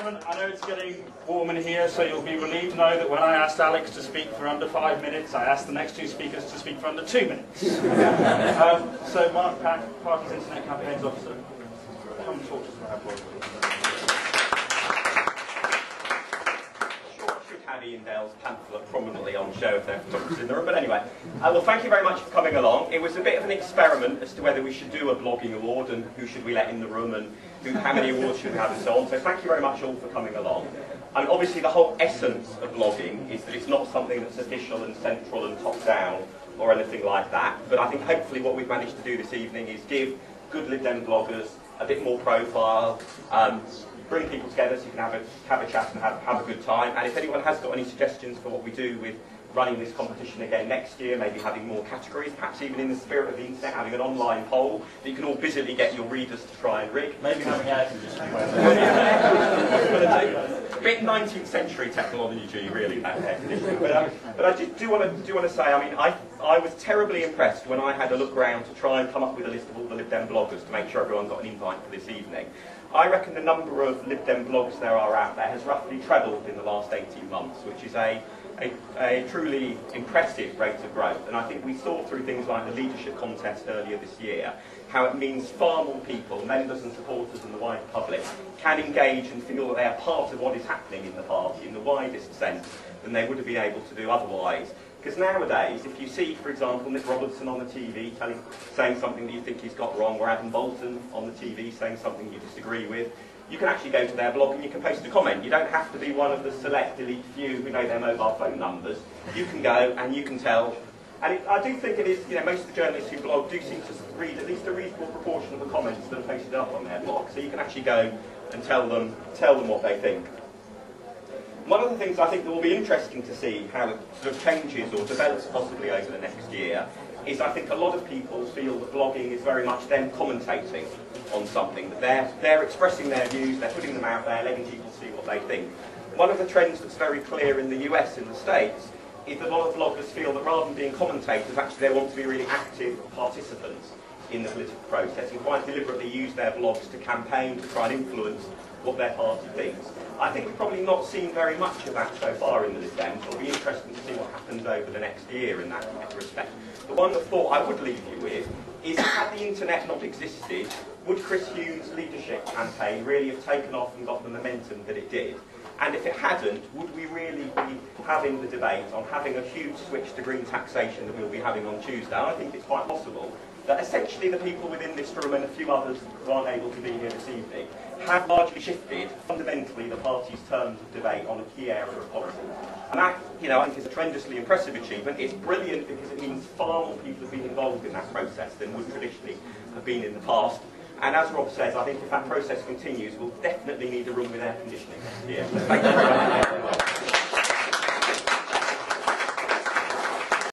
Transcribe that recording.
gentlemen, I know it's getting warm in here, so you'll be relieved to know that when I asked Alex to speak for under 5 minutes, I asked the next two speakers to speak for under 2 minutes. So Mark Pack, Party's Internet Campaigns Officer, come talk to us about Blog. Had Ian Dale's pamphlet prominently on show if there photographers in the room, but anyway. Well, thank you very much for coming along. It was a bit of an experiment as to whether we should do a blogging award and who should we let in the room and how many awards should we have and so on. So thank you very much all for coming along. And obviously the whole essence of blogging is that it's not something that's official and central and top down or anything like that. But I think hopefully what we've managed to do this evening is give good Lib Dem bloggers a bit more profile, bring people together so you can have a chat and have a good time. And if anyone has got any suggestions for what we do with running this competition again next year, maybe having more categories, perhaps even in the spirit of the internet, having an online poll that you can all busily get your readers to try and rig. Maybe having air conditioning. A bit 19th century technology, really, that air conditioning. But I just do want to say, I mean, I was terribly impressed when I had a look around to try and come up with a list of all the Lib Dem bloggers to make sure everyone got an invite for this evening. I reckon the number of Lib Dem blogs there are out there has roughly trebled in the last 18 months, which is a truly impressive rate of growth. And I think we saw through things like the leadership contest earlier this year how it means far more people, members and supporters and the wider public, can engage and feel that they are part of what is happening in the party in the widest sense than they would have been able to do otherwise. Because nowadays, if you see, for example, Nick Robertson on the TV saying something that you think he's got wrong, or Adam Bolton on the TV saying something you disagree with, you can actually go to their blog and you can post a comment. You don't have to be one of the select elite few who know their mobile phone numbers. You can go and you can tell. And I do think it is, you know, most of the journalists who blog do seem to read at least a reasonable proportion of the comments that are posted up on their blog. So you can actually go and tell them what they think. One of the things I think that will be interesting to see how it sort of changes or develops possibly over the next year is I think a lot of people feel that blogging is very much them commentating on something, that they're expressing their views, they're putting them out there, letting people see what they think. One of the trends that's very clear in the US, in the States, is that a lot of bloggers feel that rather than being commentators, actually they want to be really active participants in the political process and quite deliberately use their blogs to campaign, to try and influence what their party thinks. I think we've probably not seen very much of that so far in the Lib Dems. It'll be interesting to see what happens over the next year in that respect. The one thought I would leave you with is, had the internet not existed, would Chris Huhne's leadership campaign really have taken off and got the momentum that it did? And if it hadn't, would we really be having the debate on having a huge switch to green taxation that we'll be having on Tuesday? I think it's quite possible that essentially the people within this room and a few others who aren't able to be here this evening have largely shifted fundamentally the party's terms of debate on a key area of policy. And that, you know, I think is a tremendously impressive achievement. It's brilliant because it means far more people have been involved in that process than would traditionally have been in the past. And as Rob says, I think if that process continues, we'll definitely need a room with air conditioning next year. Thank you very much.